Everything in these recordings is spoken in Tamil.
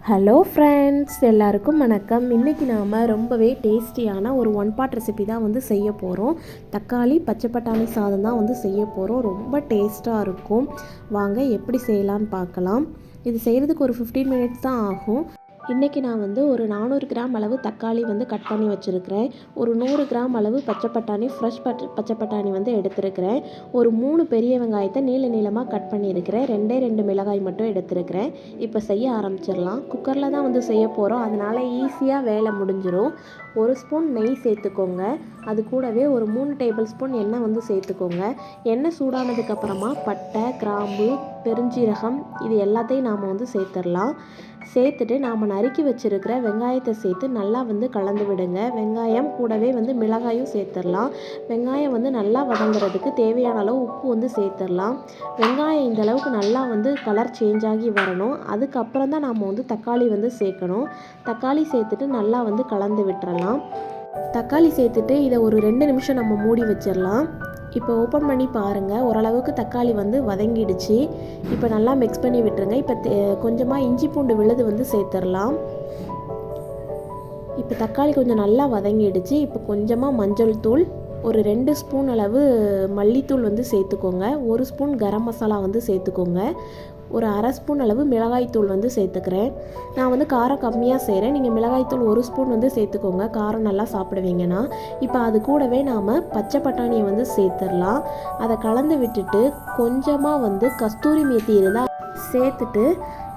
ஹலோ ஃப்ரெண்ட்ஸ், எல்லாருக்கும் வணக்கம். இன்றைக்கி நாம் ரொம்பவே டேஸ்டியான ஒரு ஒன் பாட் ரெசிபி தான் வந்து செய்ய போகிறோம். தக்காளி பச்சை பட்டாணி சாதம் தான் வந்து செய்ய போகிறோம். ரொம்ப டேஸ்ட்டாக இருக்கும். வாங்க எப்படி செய்யலான்னு பார்க்கலாம். இது செய்கிறதுக்கு ஒரு 15 மினிட்ஸ் தான் ஆகும். இன்றைக்கி நான் வந்து ஒரு 400 கிராம் அளவு தக்காளி வந்து கட் பண்ணி வச்சுருக்கிறேன். ஒரு 100 கிராம் அளவு பச்சை பட்டாணி, ஃப்ரெஷ் பச்சை பட்டாணி வந்து எடுத்துருக்கிறேன். ஒரு 3 பெரிய வெங்காயத்தை நீளமாக கட் பண்ணியிருக்கிறேன். 2 மிளகாய் மட்டும் எடுத்துருக்கிறேன். இப்போ செய்ய ஆரம்பிச்சிடலாம். குக்கரில் தான் வந்து செய்ய போகிறோம், அதனால் ஈஸியாக வேலை முடிஞ்சிடும். 1 ஸ்பூன் நெய் சேர்த்துக்கோங்க. அது கூடவே ஒரு 3 டேபிள் ஸ்பூன் எண்ணெய் வந்து சேர்த்துக்கோங்க. எண்ணெய் சூடானதுக்கப்புறமா பட்டை, கிராம்பு, பெருஞ்சீரகம் இது எல்லாத்தையும் நாம் வந்து சேர்த்துடலாம். சேர்த்துட்டு நாம் நறுக்கி வச்சுருக்கிற வெங்காயத்தை சேர்த்து நல்லா வந்து கலந்து விடுங்க. வெங்காயம் கூடவே வந்து மிளகாயும் சேர்த்துடலாம். வெங்காயம் வந்து நல்லா வதங்குறதுக்கு தேவையான அளவு உப்பு வந்து சேர்த்துடலாம். வெங்காயம் இந்த அளவுக்கு நல்லா வந்து கலர் சேஞ்ச் ஆகி வரணும். அதுக்கப்புறம் தான் நாம் வந்து தக்காளி வந்து சேர்க்கணும். தக்காளி சேர்த்துட்டு நல்லா வந்து கலந்து விட்டுறலாம். தக்காளி சேர்த்துட்டு இதை ஒரு 2 நிமிஷம் நம்ம மூடி வச்சிடலாம். இப்போ ஓப்பன் பண்ணி பாருங்கள், ஓரளவுக்கு தக்காளி வந்து வதங்கிடுச்சு. இப்போ நல்லா மிக்ஸ் பண்ணி விட்டுருங்க. இப்போ கொஞ்சமாக இஞ்சி பூண்டு விழுது வந்து சேர்த்துடலாம். இப்போ தக்காளி கொஞ்சம் நல்லா வதங்கிடுச்சு. இப்போ கொஞ்சமாக மஞ்சள் தூள், ஒரு 2 ஸ்பூன் அளவு மல்லித்தூள் வந்து சேர்த்துக்கோங்க. 1 ஸ்பூன் கரம் மசாலா வந்து சேர்த்துக்கோங்க. ஒரு அரை ஸ்பூன் அளவு மிளகாய்த்தூள் வந்து சேர்த்துக்கிறேன். நான் வந்து காரம் கம்மியாக செய்கிறேன். நீங்கள் மிளகாய்த்தூள் 1 ஸ்பூன் வந்து சேர்த்துக்கோங்க, காரம் நல்லா சாப்பிடுவீங்கன்னா. இப்போ அது கூடவே நாம் பச்சை பட்டாணியை வந்து சேர்த்துடலாம். அதை கலந்து விட்டுட்டு கொஞ்சமாக வந்து கஸ்தூரி மேத்தி இருந்தால் சேர்த்துட்டு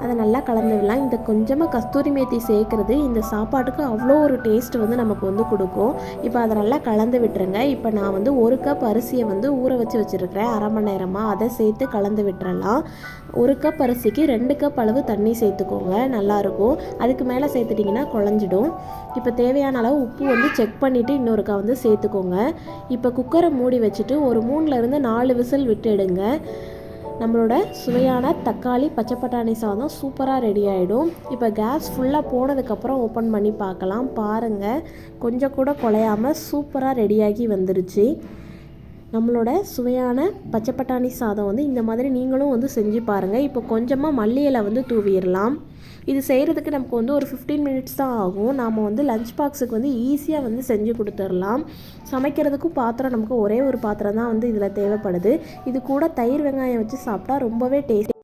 அதை நல்லா கலந்து விடலாம். இந்த கொஞ்சமாக கஸ்தூரி மேத்தி சேர்க்குறது இந்த சாப்பாட்டுக்கு அவ்வளோ ஒரு டேஸ்ட் வந்து நமக்கு வந்து கொடுக்கும். இப்போ அதை நல்லா கலந்து விட்டுருங்க. இப்போ நான் வந்து 1 கப் அரிசியை வந்து ஊற வச்சுருக்கிறேன் அரை மணி நேரமாக. அதை சேர்த்து கலந்து விட்டுறலாம். 1 கப் அரிசிக்கு 2 கப் அளவு தண்ணி சேர்த்துக்கோங்க, நல்லாயிருக்கும். அதுக்கு மேலே சேர்த்துட்டிங்கன்னா குழஞ்சிடும். இப்போ தேவையான அளவு உப்பு வந்து செக் பண்ணிவிட்டு இன்னொருக்கா வந்து சேர்த்துக்கோங்க. இப்போ குக்கரை மூடி வச்சுட்டு ஒரு 3லேருந்து 4 விசில் விட்டு எடுங்க. நம்மளோட சுவையான தக்காளி பச்சை பட்டாணி சாதம் சூப்பராக ரெடி ஆகிடும். இப்போ கேஸ் ஃபுல்லாக போனதுக்கப்புறம் ஓப்பன் பண்ணி பார்க்கலாம். பாருங்கள், கொஞ்சம் கூட குலையாமல் சூப்பராக ரெடியாகி வந்துருச்சு. நம்மளோட சுவையான பச்சை பட்டாணி சாதம் வந்து இந்த மாதிரி நீங்களும் வந்து செஞ்சு பாருங்கள். இப்போ கொஞ்சமாக மல்லி இலை வந்து தூவிடலாம். இது செய்கிறதுக்கு நமக்கு வந்து ஒரு 15 மினிட்ஸ் தான் ஆகும். நாம் வந்து லஞ்ச் பாக்ஸுக்கு வந்து ஈஸியாக வந்து செஞ்சு கொடுத்துடலாம். சமைக்கிறதுக்கும் பாத்திரம் நமக்கு ஒரே ஒரு பாத்திரம் தான் வந்து இதில் தேவைப்படுது. இது கூட தயிர் வெங்காயம் வச்சு சாப்பிட்டா ரொம்பவே டேஸ்ட்